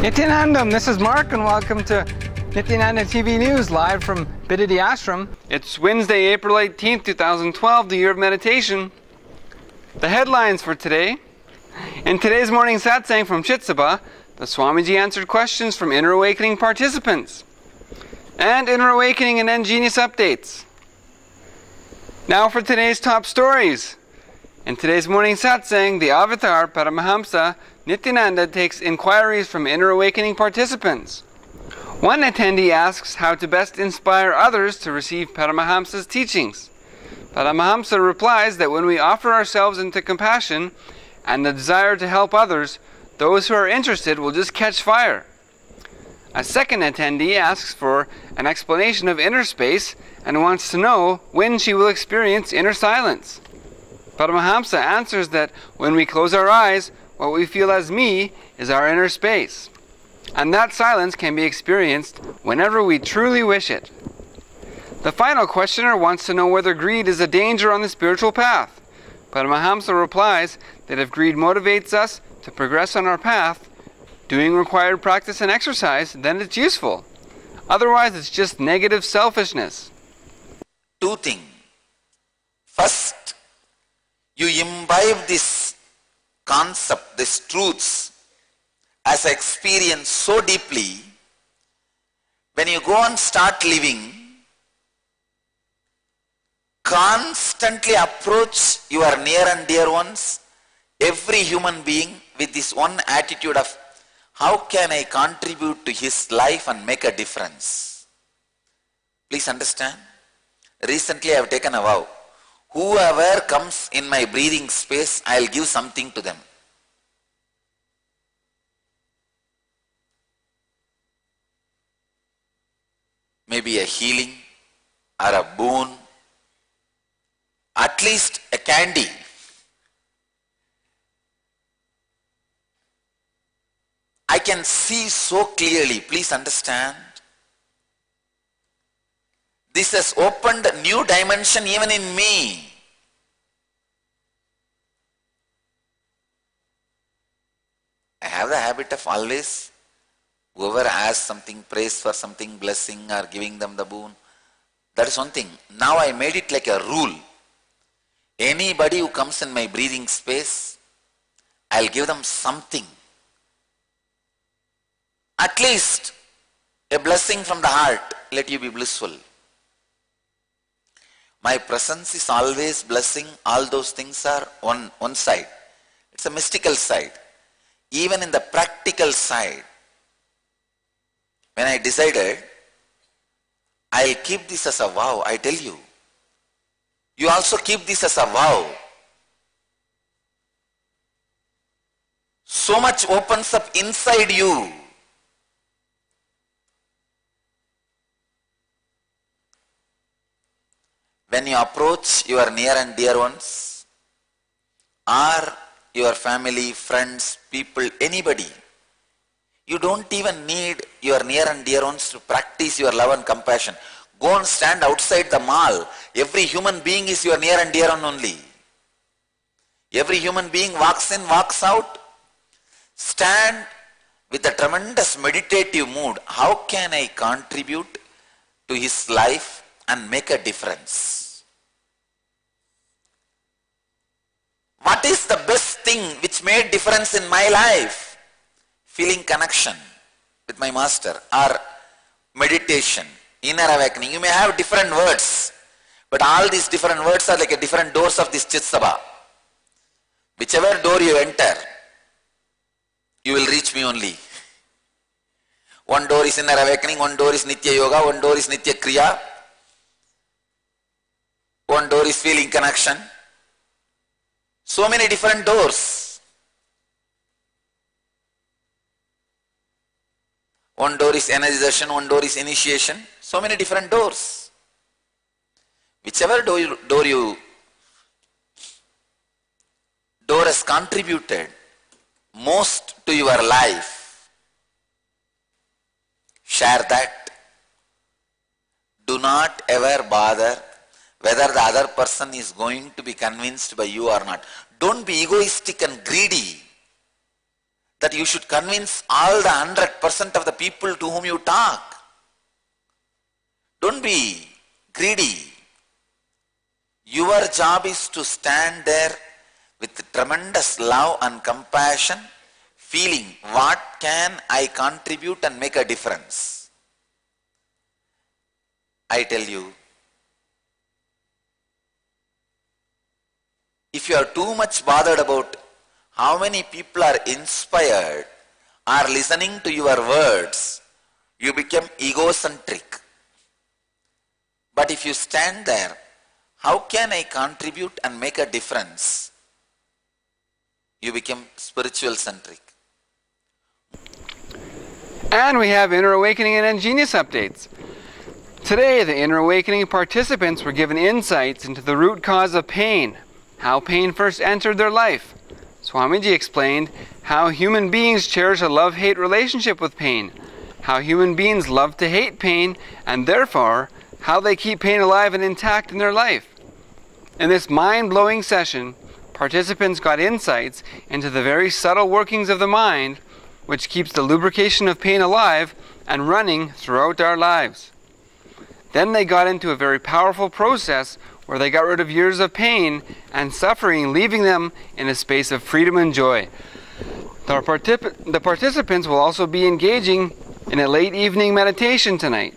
Nithyananda, this is Mark and welcome to Nithyananda TV News live from Bididi Ashram. It's Wednesday, April 18th, 2012, the year of meditation. The headlines for today. In today's morning satsang from Chitsaba, the Swamiji answered questions from Inner Awakening participants. And Inner Awakening and N-Genius updates. Now for today's top stories. In today's morning satsang, the Avatar Paramahamsa Nithyananda takes inquiries from Inner Awakening participants. One attendee asks how to best inspire others to receive Paramahamsa's teachings. Paramahamsa replies that when we offer ourselves into compassion and the desire to help others, those who are interested will just catch fire. A second attendee asks for an explanation of inner space and wants to know when she will experience inner silence. Paramahamsa answers that when we close our eyes, what we feel as me is our inner space, and that silence can be experienced whenever we truly wish it. The final questioner wants to know whether greed is a danger on the spiritual path. Paramahamsa replies that if greed motivates us to progress on our path, doing required practice and exercise, then it's useful. Otherwise, it's just negative selfishness. Two things. First, you imbibe this concept, these truths, as I experience so deeply. When you go and start living, constantly approach your near and dear ones, every human being, with this one attitude of how can I contribute to his life and make a difference. Please understand. Recently I have taken a vow. Whoever comes in my breathing space, I will give something to them. Maybe a healing or a boon, at least a candy. I can see so clearly, please understand. This has opened a new dimension even in me. I have the habit of always, whoever asks something, prays for something, blessing or giving them the boon, that is one thing. Now I made it like a rule. Anybody who comes in my breathing space, I'll give them something. At least a blessing from the heart, let you be blissful. My presence is always blessing. All those things are on one side. It's a mystical side. Even in the practical side, when I decided, I'll keep this as a vow, I tell you. You also keep this as a vow. So much opens up inside you. When you approach your near and dear ones, or your family, friends, people, anybody, you don't even need your near and dear ones to practice your love and compassion. Go and stand outside the mall. Every human being is your near and dear one only. Every human being walks in, walks out. Stand with a tremendous meditative mood. How can I contribute to his life and make a difference? What is the best thing which made difference in my life? Feeling connection with my master, or meditation, inner awakening. You may have different words, but all these different words are like a different doors of this Chitsaba. Whichever door you enter, you will reach me only. One door is inner awakening, one door is Nitya Yoga, one door is Nitya Kriya, one door is feeling connection. So many different doors. One door is energization, one door is initiation. So many different doors. Whichever door has contributed most to your life, share that. Do not ever bother whether the other person is going to be convinced by you or not. Don't be egoistic and greedy. that you should convince all the 100% of the people to whom you talk. Don't be greedy. Your job is to stand there with tremendous love and compassion, feeling what can I contribute and make a difference. I tell you, if you are too much bothered about how many people are inspired or listening to your words, you become egocentric. But if you stand there, how can I contribute and make a difference? You become spiritual centric. And we have Inner Awakening and Ingenious updates. Today, the Inner Awakening participants were given insights into the root cause of pain, how pain first entered their life. Swamiji explained how human beings cherish a love-hate relationship with pain, how human beings love to hate pain, and therefore, how they keep pain alive and intact in their life. In this mind-blowing session, participants got insights into the very subtle workings of the mind, which keeps the lubrication of pain alive and running throughout our lives. Then they got into a very powerful process where they got rid of years of pain and suffering, leaving them in a space of freedom and joy. The participants will also be engaging in a late evening meditation tonight.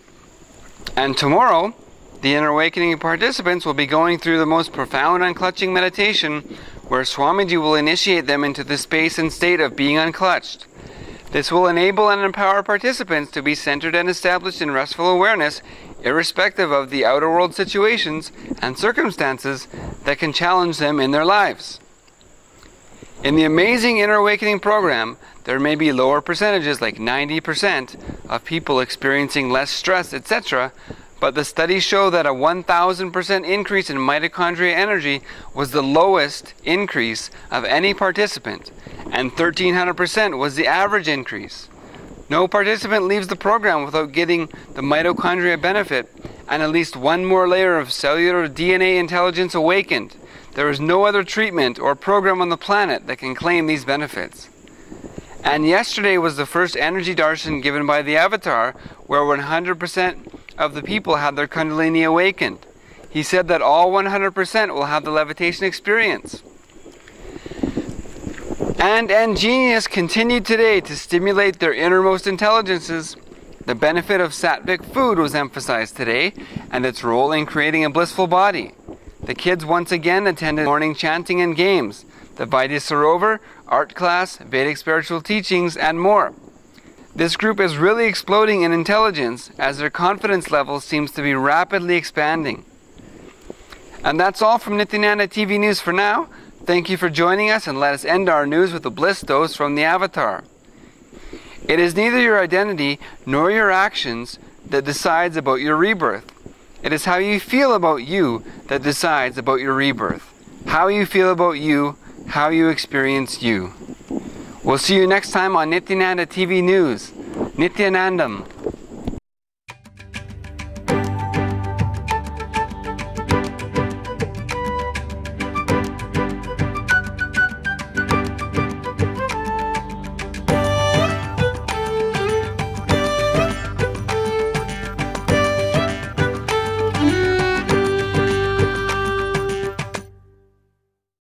And tomorrow, the Inner Awakening participants will be going through the most profound unclutching meditation, where Swamiji will initiate them into the space and state of being unclutched. This will enable and empower participants to be centered and established in restful awareness, irrespective of the outer world situations and circumstances that can challenge them in their lives. In the amazing Inner Awakening program, there may be lower percentages like 90% of people experiencing less stress, etc., but the studies show that a 1,000% increase in mitochondria energy was the lowest increase of any participant, and 1,300% was the average increase. No participant leaves the program without getting the mitochondria benefit and at least one more layer of cellular DNA intelligence awakened. There is no other treatment or program on the planet that can claim these benefits. And yesterday was the first energy darshan given by the Avatar, where 100% of the people had their Kundalini awakened. He said that all 100% will have the levitation experience. And Ingenious continued today to stimulate their innermost intelligences. The benefit of sattvic food was emphasized today, and its role in creating a blissful body. The kids once again attended morning chanting and games, the Vaidya Sarovar, art class, Vedic spiritual teachings, and more. This group is really exploding in intelligence as their confidence level seems to be rapidly expanding. And that's all from Nithyananda TV News for now. Thank you for joining us, and let us end our news with a bliss dose from the Avatar. It is neither your identity nor your actions that decides about your rebirth. It is how you feel about you that decides about your rebirth. How you feel about you, how you experience you. We'll see you next time on Nithyananda TV News. Nithyanandam.